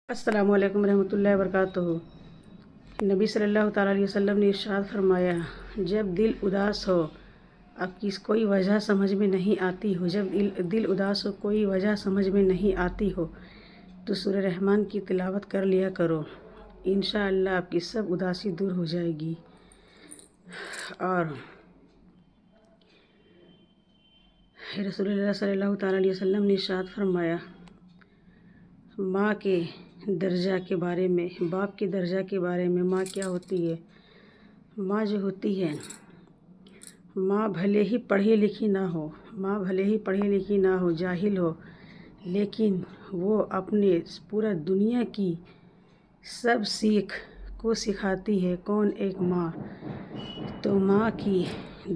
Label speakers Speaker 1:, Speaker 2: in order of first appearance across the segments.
Speaker 1: السلام علیکم ورحمۃ اللہ وبرکاتہ۔ نبی صلی اللہ تعالیٰ علیہ وسلم نے ارشاد فرمایا، جب دل اداس ہو، اب کوئی وجہ سمجھ میں نہیں آتی ہو، جب دل اداس ہو، کوئی وجہ سمجھ میں نہیں آتی ہو، تو سورہ رحمان کی تلاوت کر لیا کرو۔ انشاءاللہ آپ کی سب اداسی دور ہو جائے گی۔ اور رسول اللہ صلی اللہ تعالیٰ علیہ وسلم نے ارشاد فرمایا، ماں کے درجہ کے بارے میں، باپ کے درجہ کے بارے میں، ماں کیا ہوتی ہے؟ ماں جو ہوتی ہے، ماں بھلے ہی پڑھی لکھی نہ ہو، جاہل ہو، لیکن وہ اپنے پورا دنیا کی سب سیکھ کو سکھاتی ہے۔ کون؟ ایک ماں۔ تو ماں کی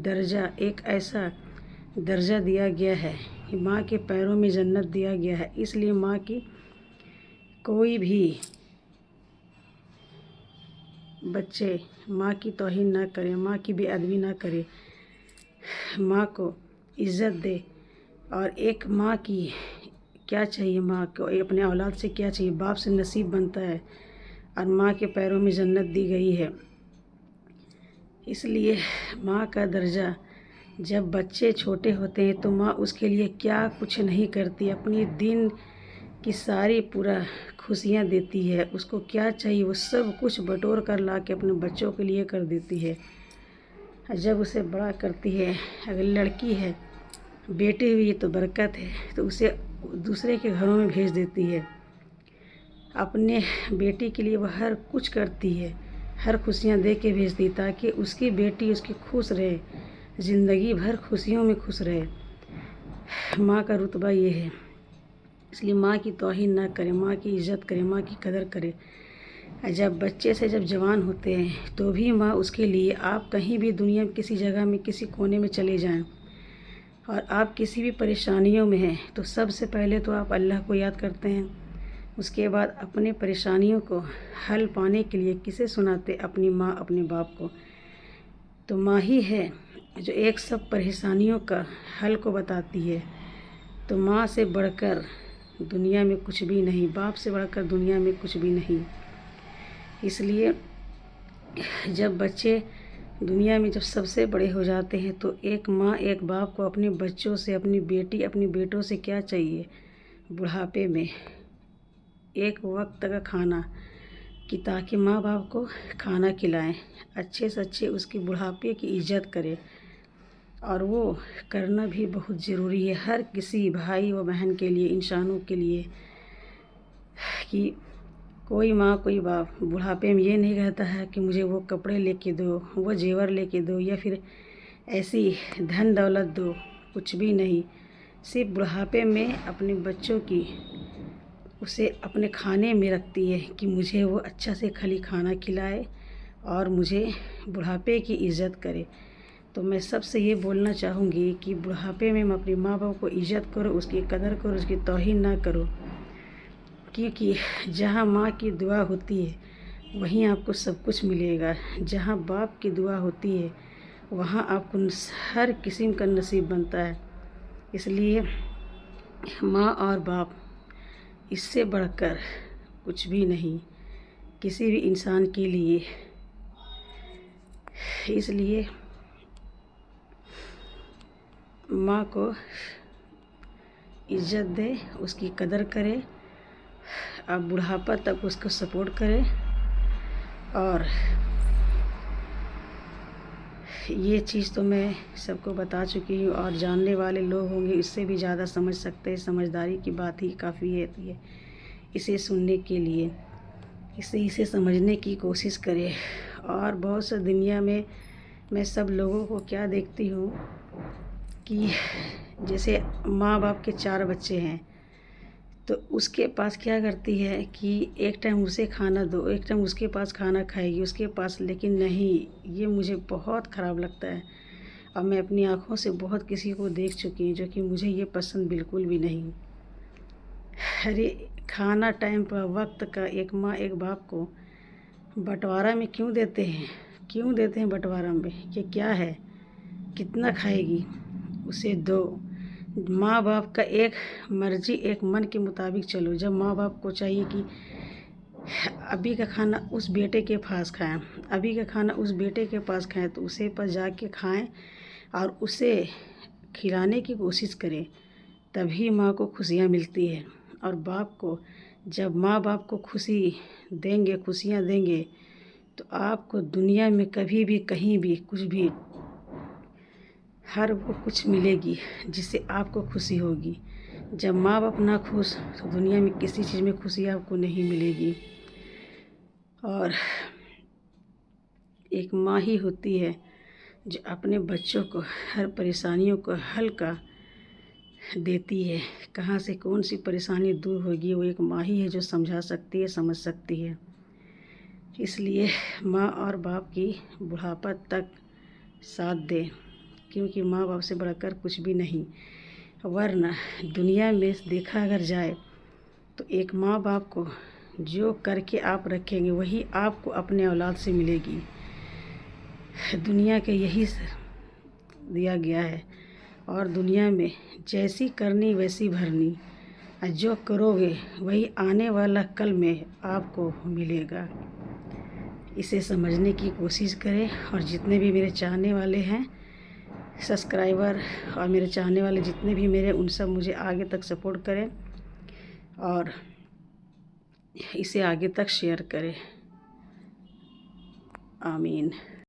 Speaker 1: درجہ ایک ایسا درجہ دیا گیا ہے، ماں کے پیروں میں جنت دیا گیا ہے۔ اس لیے ماں کی کوئی بھی بچے ماں کی توہین نہ کرے، ماں کی بے ادبی نہ کرے، ماں کو عزت دے۔ اور ایک ماں کی کیا چاہیے، ماں کو اپنے اولاد سے کیا چاہیے؟ باپ سے نصیب بنتا ہے، اور ماں کے پیروں میں جنت دی گئی ہے۔ اس لیے ماں کا درجہ، جب بچے چھوٹے ہوتے ہیں تو ماں اس کے لیے کیا کچھ نہیں کرتی، اپنی دن کی ساری پورا خوشیاں دیتی ہے۔ اس کو کیا چاہیے وہ سب کچھ بٹور کر لا کے اپنے بچوں کے لیے کر دیتی ہے۔ جب اسے بڑا کرتی ہے، اگر لڑکی ہے، بیٹی ہوئی تو برکت ہے، تو اسے دوسرے کے گھروں میں بھیج دیتی ہے۔ اپنے بیٹی کے لیے وہ ہر کچھ کرتی ہے، ہر خوشیاں دے کے بھیجتی ہے، تاکہ اس کی بیٹی اس کی خوش رہے، زندگی بھر خوشیوں میں خوش رہے۔ ماں کا رتبہ یہ ہے۔ اس لیے ماں کی توہین نہ کرے، ماں کی عزت کرے، ماں کی قدر کرے۔ جب بچے سے جب جوان ہوتے ہیں تو بھی ماں اس کے لیے، آپ کہیں بھی دنیا میں کسی جگہ میں کسی کونے میں چلے جائیں اور آپ کسی بھی پریشانیوں میں ہیں، تو سب سے پہلے تو آپ اللہ کو یاد کرتے ہیں۔ اس کے بعد اپنے پریشانیوں کو حل پانے کے لیے کسے سناتے؟ اپنی ماں، اپنے باپ کو۔ تو ماں ہی ہے جو ایک سب پریشانیوں کا حل کو بتاتی ہے۔ تو ماں سے بڑھ کر دنیا میں کچھ بھی نہیں، باپ سے بڑھ کر دنیا میں کچھ بھی نہیں۔ اس لیے جب بچے دنیا میں جب سب سے بڑے ہو جاتے ہیں تو ایک ماں، ایک باپ کو اپنے بچوں سے، اپنی بیٹی، اپنی بیٹوں سے کیا چاہیے؟ بڑھاپے میں ایک وقت کا کھانا، کہ تاکہ ماں باپ کو کھانا کھلائیں، اچھے سے اچھے اس کی بڑھاپے کی عزت کرے۔ اور وہ کرنا بھی بہت ضروری ہے ہر کسی بھائی و بہن کے لیے، انسانوں کے لیے، کہ کوئی ماں، کوئی باپ بڑھاپے میں یہ نہیں کہتا ہے کہ مجھے وہ کپڑے لے کے دو، وہ زیور لے کے دو، یا پھر ایسی دھن دولت دو، کچھ بھی نہیں۔ صرف بڑھاپے میں اپنے بچوں کی، اسے اپنے کھانے میں رکھتی ہے کہ مجھے وہ اچھا سے کھانا کھلائے اور مجھے بڑھاپے کی عزت کرے۔ تو میں سب سے یہ بولنا چاہوں گی کہ بڑھاپے میں اپنے ماں باپ کو عزت کرو، اس کی قدر کرو، اس کی توہین نہ کرو، کیونکہ جہاں ماں کی دعا ہوتی ہے وہیں آپ کو سب کچھ ملے گا، جہاں باپ کی دعا ہوتی ہے وہاں آپ کو ہر قسم کا نصیب بنتا ہے۔ اس لیے ماں اور باپ، اس سے بڑھ کر کچھ بھی نہیں کسی بھی انسان کے لیے۔ اس لیے ماں کو عزت دے، اس کی قدر کرے، اور بڑھاپا تک اس کو سپورٹ کرے۔ اور یہ چیز تو میں سب کو بتا چکی ہوں، اور جاننے والے لوگ ہوں گے اس سے بھی زیادہ سمجھ سکتے ہیں۔ سمجھداری کی بات ہی کافی ہے اسے سننے کے لیے، اسے سمجھنے کی کوشش کرے۔ اور بہت سے دنیا میں سب لوگوں کو کیا دیکھتی ہوں کہ جیسے ماں باپ کے 4 بچے ہیں تو اس کے پاس کیا کرتی ہے کہ ایک ٹائم اسے کھانا دو، ایک ٹائم اس کے پاس کھانا کھائے گی اس کے پاس، لیکن نہیں، یہ مجھے بہت خراب لگتا ہے۔ اور میں اپنی آنکھوں سے بہت کسی کو دیکھ چکی ہوں، جو کہ مجھے یہ پسند بالکل بھی نہیں۔ ارے کھانا ٹائم پر، وقت کا، ایک ماں ایک باپ کو بٹوارہ میں کیوں دیتے ہیں بٹوارہ میں؟ کہ کیا ہے، کتنا کھائے گی، اسے دو۔ ماں باپ کا ایک مرضی، ایک من کے مطابق چلو۔ جب ماں باپ کو چاہیے کہ ابھی کا کھانا اس بیٹے کے پاس کھائیں، ابھی کا کھانا اس بیٹے کے پاس کھائیں تو اسے پاس جا کے کھائیں اور اسے کھلانے کی کوشش کریں، تبھی ماں کو خوشیاں ملتی ہیں۔ اور باپ کو جب ماں باپ کو خوشی دیں گے، خوشیاں دیں گے، تو آپ کو دنیا میں کبھی بھی کہیں بھی کچھ بھی ہر وہ کچھ ملے گی جس سے آپ کو خوشی ہوگی۔ جب ماں باپ نہ خوش تو دنیا میں کسی چیز میں خوشی آپ کو نہیں ملے گی۔ اور ایک ماں ہی ہوتی ہے جو اپنے بچوں کو ہر پریشانیوں کو حل کا دیتی ہے، کہاں سے کون سی پریشانی دور ہوگی وہ ایک ماں ہی ہے جو سمجھا سکتی ہے، سمجھ سکتی ہے۔ اس لیے ماں اور باپ کی بڑھاپا تک ساتھ دیں، کیونکہ ماں باپ سے بڑھ کر کچھ بھی نہیں۔ ورنہ دنیا میں دیکھا اگر جائے تو ایک ماں باپ کو جو کر کے آپ رکھیں گے وہی آپ کو اپنے اولاد سے ملے گی۔ دنیا کے یہی دیا گیا ہے، اور دنیا میں جیسی کرنی ویسی بھرنی، جو کرو گے وہی آنے والا کل میں آپ کو ملے گا۔ اسے سمجھنے کی کوشش کریں، اور جتنے بھی میرے چاہنے والے ہیں سبسکرائبر اور میرے چاہنے والے جتنے بھی میرے، ان سب مجھے آگے تک سپورٹ کریں اور اسے آگے تک شیئر کریں۔ آمین۔